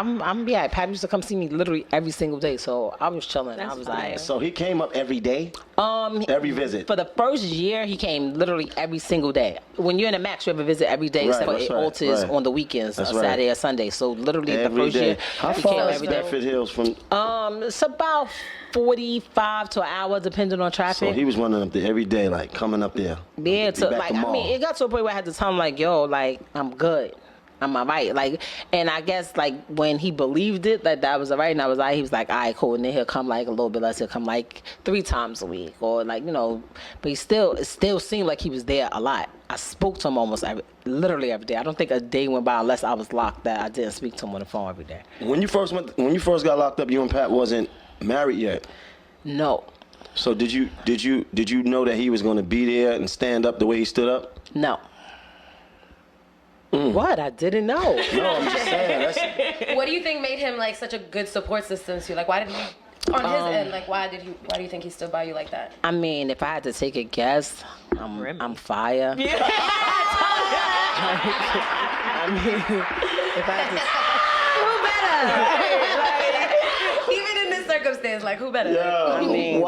yeah. Pat used to come see me literally every single day, so I was chilling. I was like, So he came up every day. Every visit. For the first year, he came literally every single day. When you're in a max, you have a visit every day, except for it alters on the weekends, Saturday or Sunday. So literally the first year, how far is Bedford Hills from? It's about 45 to an hour, depending on traffic. So he was running up there every day, like coming up there. Yeah, it got to a point where I had to tell him like, yo, like I'm good. I'm all right. Like, and I guess like when he believed it that was all right, and I was like, he was like, all right, cool. And then he'll come like a little bit less. He'll come like 3 times a week, or like but it still seemed like he was there a lot. I spoke to him literally every day. I don't think a day went by unless I was locked that I didn't speak to him on the phone every day. When you first got locked up, you and Pat wasn't married yet. No. So did you know that he was going to be there and stand up the way he stood up? No. What? I didn't know. No, I'm just saying. What do you think made him like such a good support system to you? Like, why did he, on his end, like, why do you think he stood by you like that? I mean, if I had to take a guess, I'm fire. Yeah. I mean, if I had to, who better? Even in this circumstance, like, who better? Yeah. I mean,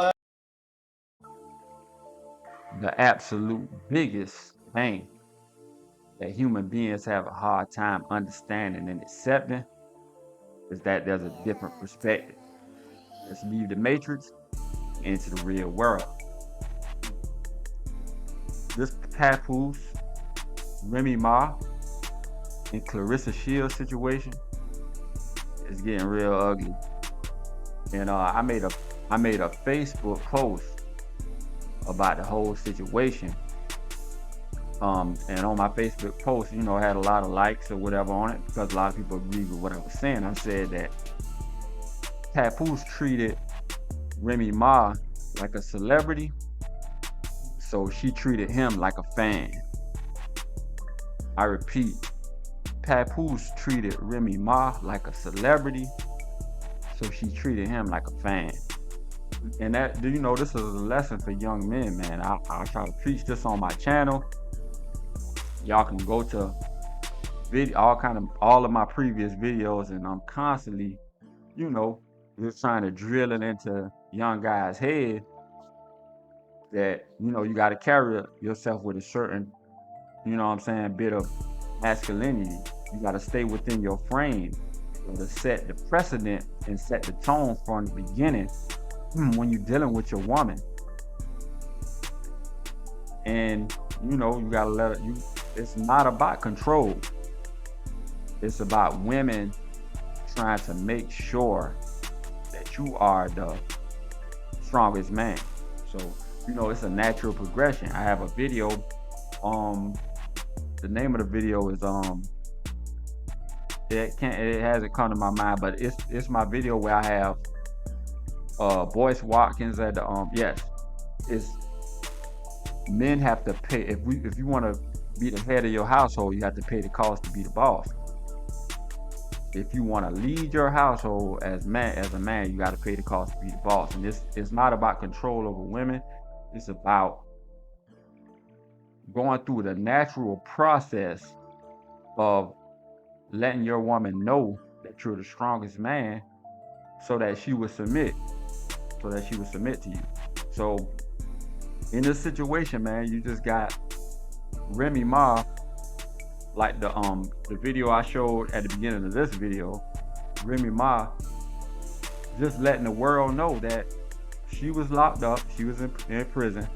the absolute biggest thing that human beings have a hard time understanding and accepting is that there's a different perspective. Let's leave the matrix into the real world. This Papoose, Remy Ma, and Clarissa Shields situation is getting real ugly. And I made a Facebook post about the whole situation. And on my Facebook post, I had a lot of likes or whatever on it because a lot of people agreed with what I was saying. I said that Papoose treated Remy Ma like a celebrity, so she treated him like a fan. I repeat, Papoose treated Remy Ma like a celebrity, so she treated him like a fan. And that, this is a lesson for young men, man. I try to preach this on my channel. Y'all can go to all of my previous videos, and I'm constantly, just trying to drill it into young guys' head that, you got to carry yourself with a certain, bit of masculinity. You got to stay within your frame to set the precedent and set the tone from the beginning when you're dealing with your woman. And, you got to let it, it's not about control. It's about women trying to make sure that you are the strongest man. So, it's a natural progression. I have a video. The name of the video is it hasn't come to my mind, but it's my video where I have Boyce Watkins at the it's men have to pay if you want to be the head of your household, you have to pay the cost to be the boss. If you want to lead your household as a man, you got to pay the cost to be the boss. And it's not about control over women. It's about going through the natural process of letting your woman know that you're the strongest man, so that she would submit to you. So in this situation, man, you just got Remy Ma, like the video I showed at the beginning of this video, Remy Ma just letting the world know that she was locked up, she was in prison,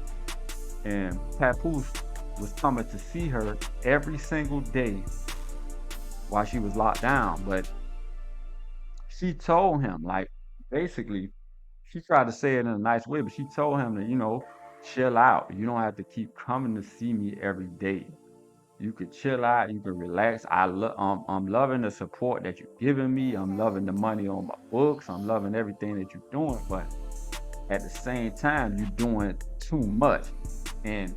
and Papoose was coming to see her every single day while she was locked down. But she told him, like, basically, she tried to say it in a nice way, but she told him to, chill out. You don't have to keep coming to see me every day. You could chill out, you can relax. I'm loving the support that you're giving me. I'm loving the money on my books. I'm loving everything that you're doing, but at the same time, you're doing too much. And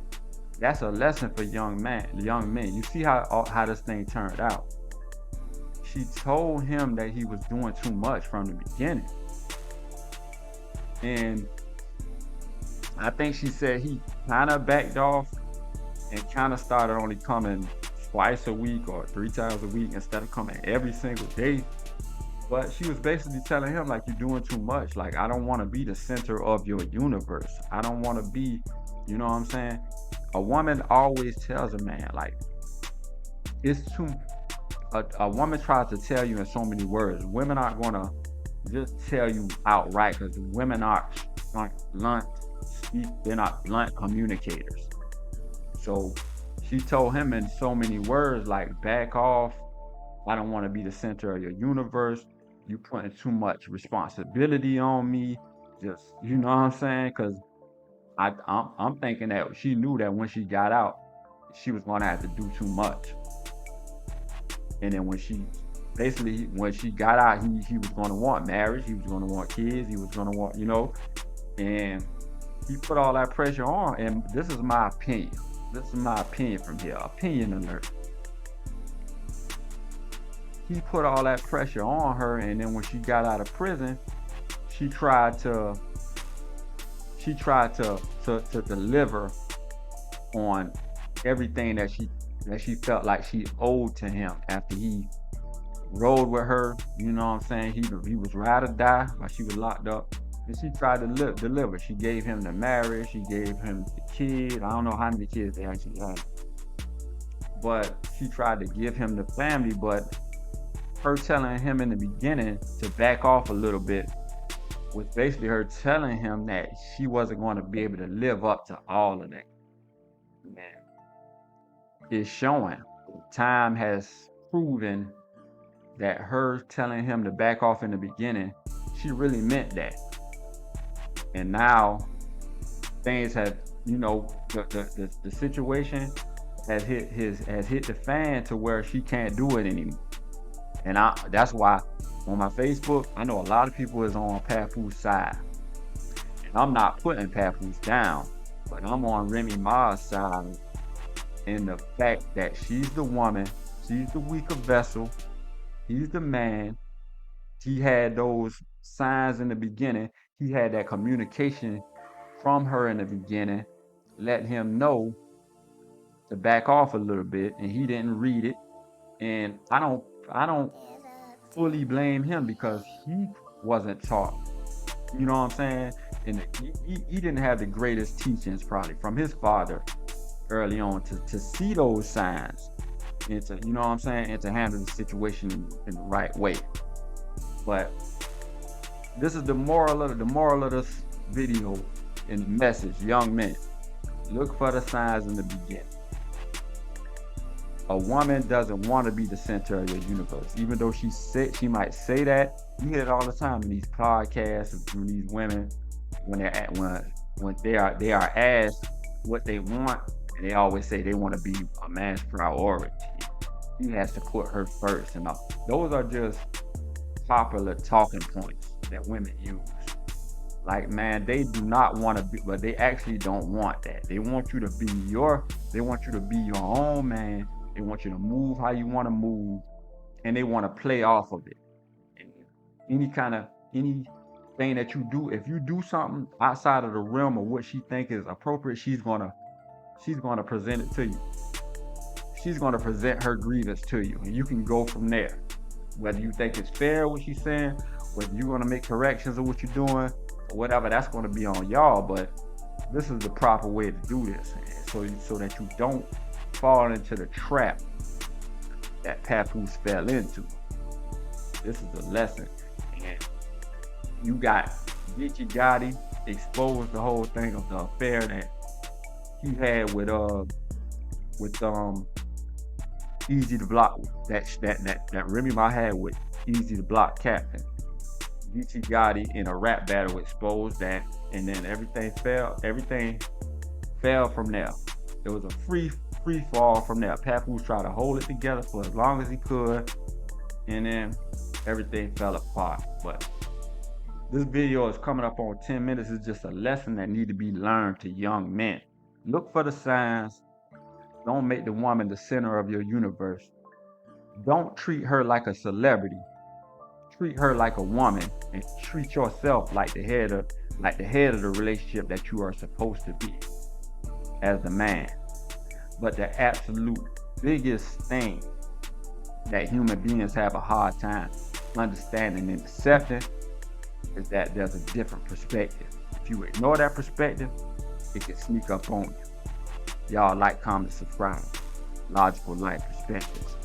that's a lesson for young men. You see how this thing turned out. She told him that he was doing too much from the beginning. And I think she said he kind of backed off and kind of started only coming twice a week or 3 times a week instead of coming every single day. But she was basically telling him, like, you're doing too much. Like, I don't want to be the center of your universe. I don't want to be, you know what I'm saying? A woman always tells a man, like, it's too, a woman tries to tell you in so many words. Women aren't going to just tell you outright because women aren't blunt speak, they're not blunt communicators. So she told him in so many words, like, back off. I don't want to be the center of your universe. You putting too much responsibility on me. Just, you know what I'm saying? Because I'm thinking that she knew that when she got out, she was going to have to do too much. And then when she got out, he was going to want marriage. He was going to want kids. He was going to want, and he put all that pressure on. And this is my opinion. This is my opinion from here. Opinion alert. He put all that pressure on her, and then when she got out of prison, she tried to deliver on everything that she felt like she owed to him after he rode with her. You know what I'm saying? He was ride or die while she was locked up. And she tried to deliver. She gave him the marriage. She gave him the kid. I don't know how many kids they actually had. But she tried to give him the family. But her telling him in the beginning to back off a little bit was basically her telling him that she wasn't going to be able to live up to all of that. Man, it's showing. Time has proven that her telling him to back off in the beginning, she really meant that. And now things have, the situation has hit the fan to where she can't do it anymore. And that's why on my Facebook, I know a lot of people is on Papoose side. And I'm not putting Papoose down, but I'm on Remy Ma's side in the fact that she's the woman, she's the weaker vessel, he's the man. He had those signs in the beginning. He had that communication from her in the beginning, let him know to back off a little bit, and he didn't read it. And I don't fully blame him because he wasn't taught. You know what I'm saying? And he didn't have the greatest teachings probably from his father early on to see those signs and to, you know what I'm saying, and to handle the situation in the right way. But this is the moral of this video and message, young men. Look for the signs in the beginning. A woman doesn't want to be the center of your universe, even though she might say that. You hear it all the time in these podcasts from these women when they are asked what they want, and they always say they want to be a man's priority. He has to put her first, and those are just popular talking points that women use. Like, man, they do not want to be, but they actually don't want that. They want you to be your own man. They want you to move how you want to move, and they want to play off of it. And anything that you do, if you do something outside of the realm of what she think is appropriate, she's gonna present it to you. She's gonna present her grievance to you, and you can go from there. Whether you think it's fair what she's saying, whether you're gonna make corrections of what you're doing, or whatever, that's gonna be on y'all. But this is the proper way to do this, so that you don't fall into the trap that Papoose fell into. This is a lesson. And you got Geechee Gotti exposed the whole thing of the affair that he had with Easy to Block, that Remy Ma had with Easy to Block Captain. Geechee Gotti in a rap battle exposed that, and then everything fell from there. It was a free fall from there. Papoose tried to hold it together for as long as he could, and then everything fell apart. But this video is coming up on 10 minutes. It's just a lesson that need to be learned to young men. Look for the signs. Don't make the woman the center of your universe. Don't treat her like a celebrity. Treat her like a woman, and treat yourself like the head of the relationship that you are supposed to be as the man. But the absolute biggest thing that human beings have a hard time understanding and accepting is that there's a different perspective. If you ignore that perspective, it can sneak up on you. Y'all like, comment, subscribe. Logical Life Perspectives.